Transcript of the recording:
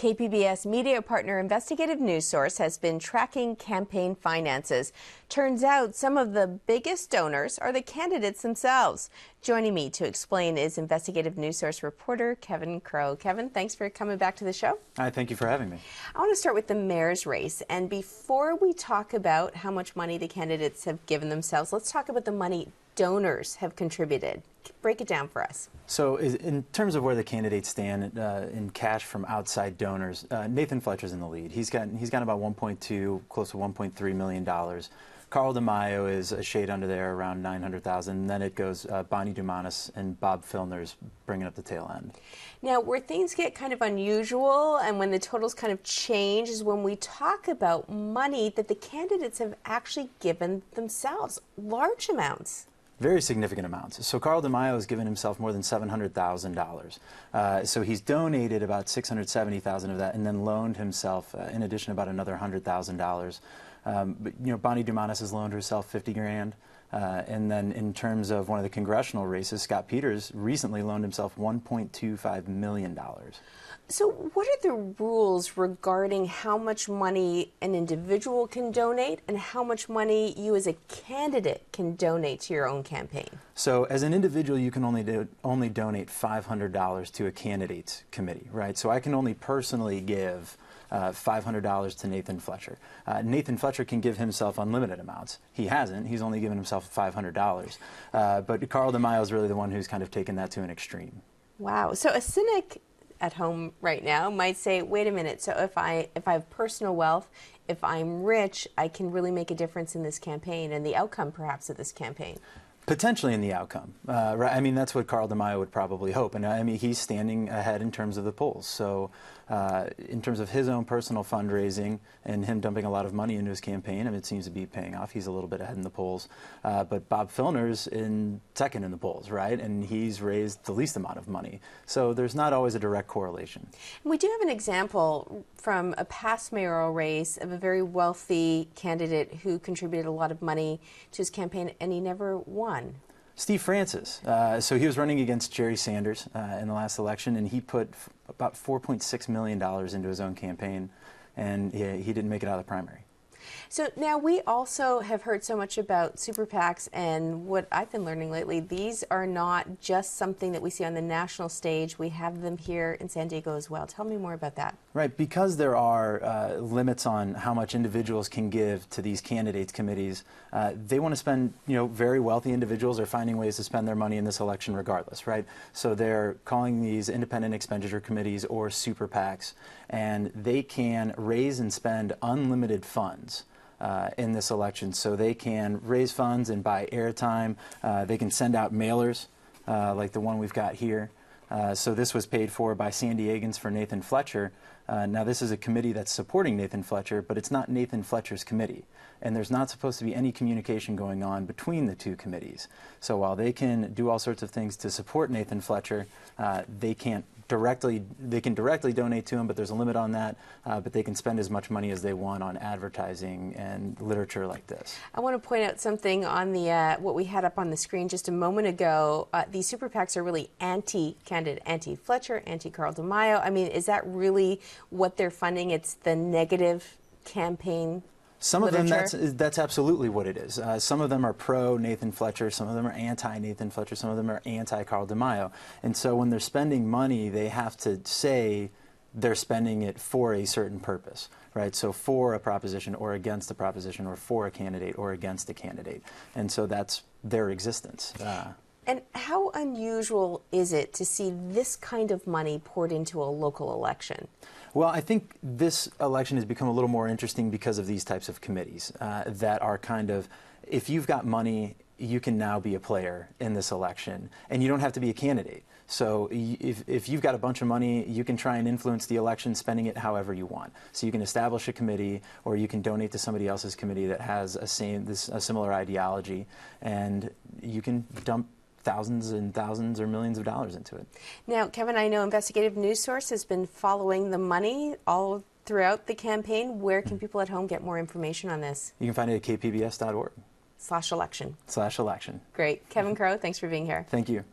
KPBS media partner Investigative Newsource has been tracking campaign finances. Turns out some of the biggest donors are the candidates themselves. Joining me to explain is Investigative Newsource reporter Kevin Crowe. Kevin, thanks for coming back to the show. Hi, thank you for having me. I want to start with the mayor's race. And before we talk about how much money the candidates have given themselves, let's talk about the money donors have contributed. Break it down for us. So in terms of where the candidates stand in cash from outside donors, Nathan Fletcher's in the lead. He's got about 1.2, close to $1.3 million. Carl DeMaio is a shade under there, around 900,000. And then it goes Bonnie Dumanis and Bob Filner's bringing up the tail end. Now, where things get kind of unusual and when the totals kind of change is when we talk about money that the candidates have actually given themselves, large amounts. Very significant amounts. So Carl DeMaio has given himself more than $700,000. So he's donated about $670,000 of that and then loaned himself, in addition, about another $100,000. But, you know, Bonnie Dumanis has loaned herself $50,000. And then in terms of one of the congressional races, Scott Peters recently loaned himself $1.25 million. So what are the rules regarding how much money an individual can donate and how much money you as a candidate can donate to your own campaign? So as an individual, you can only donate $500 to a candidate's committee, right? So I can only personally give $500 to Nathan Fletcher. Nathan Fletcher can give himself unlimited amounts. He hasn't. He's only given himself $500. But Carl DeMaio is really the one who's kind of taken that to an extreme. Wow. So a cynic at home right now might say, wait a minute, so if I have personal wealth, if I'm rich, I can really make a difference in this campaign and the outcome perhaps of this campaign. Potentially in the outcome. Right? I mean, that's what Carl DeMaio would probably hope. And I mean, he's standing ahead in terms of the polls. So in terms of his own personal fundraising and him dumping a lot of money into his campaign, I mean, it seems to be paying off. He's a little bit ahead in the polls. But Bob Filner's in second in the polls, right? And he's raised the least amount of money. So there's not always a direct correlation. We do have an example from a past mayoral race of a very wealthy candidate who contributed a lot of money to his campaign and he never won. Steve Francis. So he was running against Jerry Sanders in the last election, and he put about $4.6 million into his own campaign, and he didn't make it out of the primary. So now we also have heard so much about super PACs, and what I've been learning lately, these are not just something that we see on the national stage. We have them here in San Diego as well. Tell me more about that. Right, because there are limits on how much individuals can give to these candidates committees, they want to spend, you know, very wealthy individuals are finding ways to spend their money in this election regardless, right? So they're calling these independent expenditure committees or super PACs, and they can raise and spend unlimited funds in this election. So they can raise funds and buy airtime. They can send out mailers like the one we've got here. So this was paid for by San Diegans for Nathan Fletcher. Now this is a committee that's supporting Nathan Fletcher, but it's not Nathan Fletcher's committee. And there's not supposed to be any communication going on between the two committees. So while they can do all sorts of things to support Nathan Fletcher, they can directly donate to him, but there's a limit on that. But they can spend as much money as they want on advertising and literature like this. I want to point out something on the what we had up on the screen just a moment ago. These super PACs are really anti-candidate, anti-Fletcher, anti-Carl DeMaio. I mean, is that really what they're funding? It's the negative campaign Some of literature? them, that's absolutely what it is. Some of them are pro-Nathan Fletcher, some of them are anti-Nathan Fletcher, some of them are anti-Carl DeMaio. And so when they're spending money, they have to say they're spending it for a certain purpose, right? So for a proposition or against a proposition or for a candidate or against a candidate. And so that's their existence. And how unusual is it to see this kind of money poured into a local election? Well, I think this election has become a little more interesting because of these types of committees that are kind of, if you've got money, you can now be a player in this election, and you don't have to be a candidate. So if you've got a bunch of money, you can try and influence the election, spending it however you want. So you can establish a committee, or you can donate to somebody else's committee that has a similar ideology, and you can dump thousands and thousands or millions of dollars into it. Now, Kevin, I know Investigative Newsource has been following the money all throughout the campaign. Where can people at home get more information on this? You can find it at kpbs.org. /election. /election. Great. Kevin Crowe, thanks for being here. Thank you.